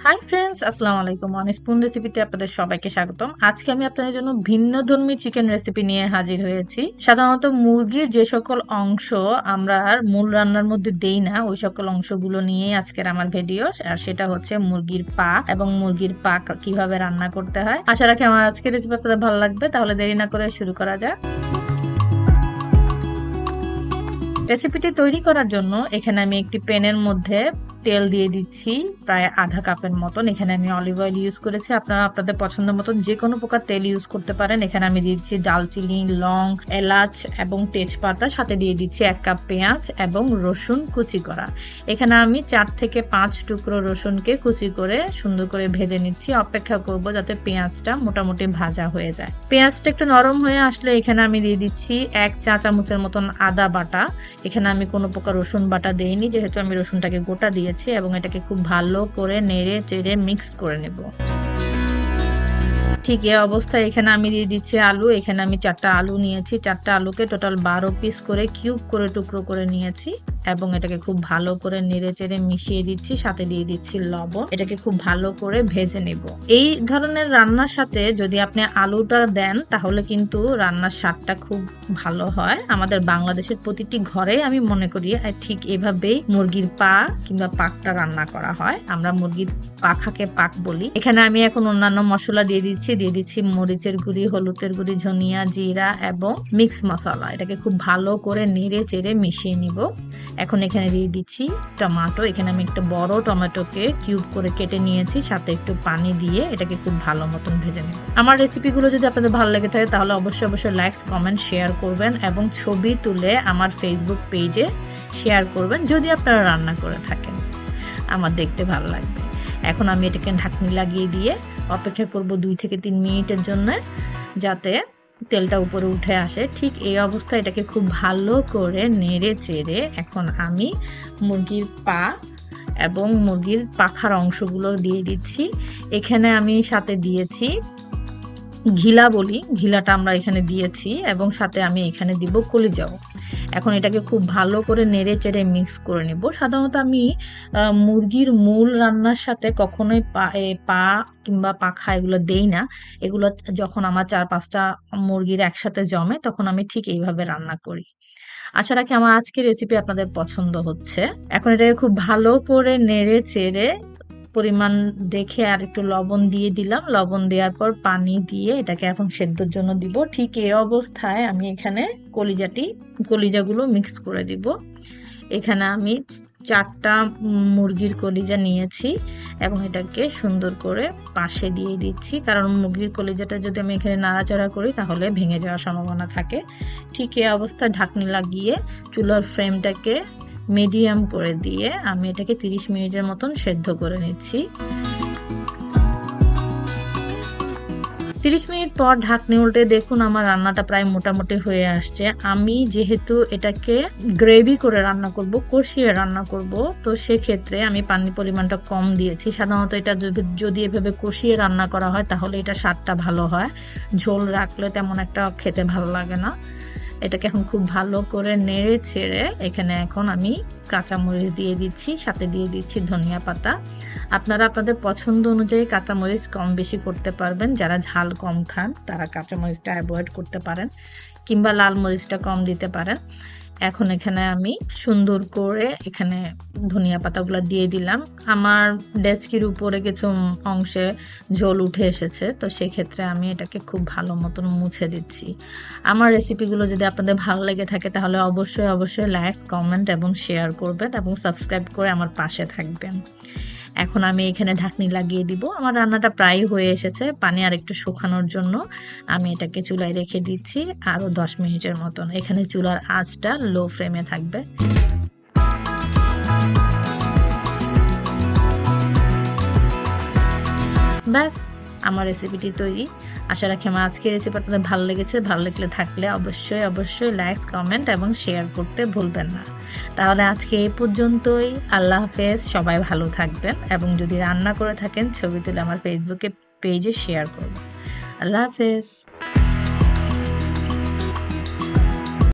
Hi friends, আসসালামু আলাইকুম। অনস্পুন রেসিপিতে আপনাদের সবাইকে স্বাগতম। আজকে আমি আপনাদের জন্য ভিন্নধর্মী চিকেন রেসিপি নিয়ে হাজির হয়েছি। সাধারণত মুরগির যে সকল অংশ আমরা আর মূল রান্নার মধ্যে দেই না, ওই সকল অংশগুলো নিয়ে আজকের আমার ভিডিও। আর সেটা হচ্ছে মুরগির পা এবং মুরগির পা কিভাবে রান্না করতে হয়। আশা রাখি আমার আজকের রেসিপি আপনাদের ভালো লাগবে। তাহলে দেরি না করে শুরু করা যাক। রেসিপিটি তৈরি করার জন্য এখানে আমি একটি প্যানের মধ্যে তেল দিয়ে দিচ্ছি প্রায় আধা কাপের মতন। এখানে আমি অলিভ অয়েল ইউজ করেছি, আপনারা আপনাদের পছন্দ মতন যে কোনো প্রকার তেল ইউজ করতে পারেন। এখানে আমি দিয়ে দিচ্ছি দালচিনি, লং, এলাচ এবং তেজপাতা, সাথে দিয়ে দিচ্ছি 1 কাপ পেঁয়াজ এবং রসুন কুচি করা। এখানে আমি 4 থেকে 5 টুকরো রসুনকে কুচি করে সুন্দর করে ভেজে নিচ্ছি। অপেক্ষা করব যাতে পেঁয়াজটা মোটামুটি ভাজা হয়ে যায়। পেঁয়াজটা একটু নরম হয়ে আসলে এখানে আমি দিয়ে দিচ্ছি 1 চা চামচের মতন আদা বাটা। এখানে আমি কোনো প্রকার রসুন বাটা দেইনি, যেহেতু আমি রসুনটাকে গোটা দিয়েছি, এবং এটাকে খুব ভালো করে নেড়ে চেড়ে মিক্স করে নেব। ঠিক এই অবস্থায় এখানে আমি দিয়ে দিচ্ছি আলু। এখানে আমি 4টা আলু নিয়েছি। 4টা আলুকে টোটাল 12 পিস করে কিউব করে টুকরো করে নিয়েছি এবং এটাকে খুব ভালো করে নেড়ে চেড়ে মিশিয়ে দিচ্ছি। সাথে দিয়ে দিচ্ছি লবণ। এটাকে খুব ভালো করে ভেজে নেব। এই ধরনের রান্নার সাথে যদি আপনি আলুটা দেন তাহলে কিন্তু রান্নার স্বাদটা খুব ভালো হয়। আমাদের বাংলাদেশের প্রতিটি ঘরে আমি মনে করি ঠিক এভাবেই মুরগির পা কিংবা পাকটা রান্না করা হয়। আমরা মুরগির পাখাকে পাক বলি। এখানে আমি এখন অন্যান্য মশলা দিয়ে দিচ্ছি মরিচের গুঁড়ি, হলুদের গুঁড়ি, ধনিয়া, জিরা এবং মিক্স মশলা। এটাকে খুব ভালো করে নেড়ে চেড়ে মিশিয়ে নিব। এখন এখানে দিয়ে দিচ্ছি টমেটো। এখানে আমি একটা বড় টমেটোকে কিউব করে কেটে নিয়েছি, সাথে একটু পানি দিয়ে এটাকে খুব ভালো মতন ভেজে নেব। আমার রেসিপিগুলো যদি আপনাদের ভালো লেগে থাকে তাহলে অবশ্যই লাইক, কমেন্ট, শেয়ার করবেন এবং ছবি তুলে আমার ফেসবুক পেজে শেয়ার করবেন যদি আপনারা রান্না করে থাকেন। আমার দেখতে ভালো লাগবে। এখন আমি এটাকে ঢাকনি লাগিয়ে দিয়ে অপেক্ষা করব 2 থেকে 3 মিনিটের জন্য, যাতে তেলটা উপরে উঠে আসে। ঠিক এই অবস্থায় এটাকে খুব ভালো করে নেড়ে চেড়ে এখন আমি মুরগির পা এবং মুরগির পাখার অংশগুলো দিয়ে দিচ্ছি। এখানে আমি সাথে দিয়েছি ঘিলা বলি, ঘিলাটা আমরা এখানে দিয়েছি এবং সাথে আমি এখানে দিব কলিজাও। এখন এটাকে খুব ভালো করে নেড়ে চেড়ে মিক্স করে নেব। সাধারণত আমি মুরগির মূল রান্নার সাথে কখনোই পা কিংবা পাখা এগুলো দেই না। এগুলো যখন আমার 4-5টা মুরগির একসাথে জমে তখন আমি ঠিক এইভাবে রান্না করি। আশা রাখি আমার আজকের রেসিপি আপনাদের পছন্দ হচ্ছে। এখন এটাকে খুব ভালো করে নেড়ে চেড়ে পরিমাণ দেখে আর একটু লবণ দিয়ে দিলাম। লবণ দেওয়ার পর পানি দিয়ে এটাকে এখন সেদ্ধর জন্য দিব। ঠিক এই অবস্থায় আমি এখানে কলিজাগুলো মিক্স করে দিব। এখানে আমি 4টা মুরগির কলিজা নিয়েছি এবং এটাকে সুন্দর করে পাশে দিয়ে দিচ্ছি, কারণ মুরগির কলিজাটা যদি আমি এখানে নাড়াচাড়া করি তাহলে ভেঙে যাওয়ার সম্ভাবনা থাকে। ঠিক এই অবস্থায় ঢাকনি লাগিয়ে চুলার ফ্লেমটাকে মিডিয়াম করে দিয়ে আমি এটাকে 30 মিনিটের মতন সেদ্ধ করে নিচ্ছি। 30 মিনিট পর ঢাকনি উল্টে দেখুন আমার রান্নাটা প্রায় মোটামুটি হয়ে আসছে। আমি যেহেতু এটাকে গ্রেভি করে রান্না করব, কষিয়ে রান্না করব, তো সেক্ষেত্রে আমি পানির পরিমাণটা কম দিয়েছি। সাধারণত এটা যদি এভাবে কষিয়ে রান্না করা হয় তাহলে এটা স্বাদটা ভালো হয়। ঝোল রাখলে তেমন একটা খেতে ভালো লাগে না। এটাকে এখন খুব ভালো করে নেড়ে ছেড়ে এখানে এখন আমি কাঁচামরিচ দিয়ে দিচ্ছি, সাথে দিয়ে দিচ্ছি ধনিয়া পাতা। আপনারা আপনাদের পছন্দ অনুযায়ী কাঁচামরিচ কম বেশি করতে পারবেন। যারা ঝাল কম খান তারা কাঁচামরিচটা অ্যাভয়েড করতে পারেন কিংবা লাল মরিচটা কম দিতে পারেন। এখন এখানে আমি সুন্দর করে এখানে ধনিয়া পাতাগুলো দিয়ে দিলাম। আমার ডেস্কের উপরে কিছু অংশে ঝোল উঠে এসেছে, তো সেক্ষেত্রে আমি এটাকে খুব ভালো মতন মুছে দিচ্ছি। আমার রেসিপিগুলো যদি আপনাদের ভালো লেগে থাকে তাহলে অবশ্যই লাইক, কমেন্ট এবং শেয়ার করবেন এবং সাবস্ক্রাইব করে আমার পাশে থাকবেন। এখন আমি এখানে ঢাকনি লাগিয়ে দিব। আমার রান্নাটা প্রায় হয়ে এসেছে। পানি আর একটু শুকানোর জন্য আমি এটাকে চুলায় রেখে দিচ্ছি আরো 10 মিনিটের মতন। এখানে চুলার আঁচটা লো ফ্লেমে থাকবে। ব্যাস, আমার রেসিপিটি তৈরি। আশা রাখি আমার আজকের রেসিপি আপনাদের ভালো লেগেছে। ভালো লাগলে অবশ্যই লাইক, কমেন্ট এবং শেয়ার করতে ভুলবেন না। তাহলে আজকে এই পর্যন্তই। আল্লাহ হাফেজ। সবাই ভালো থাকবেন এবং যদি রান্না করে থাকেন ছবি তুলে আমার ফেসবুকে পেজে শেয়ার করবেন। আল্লাহ হাফেজ।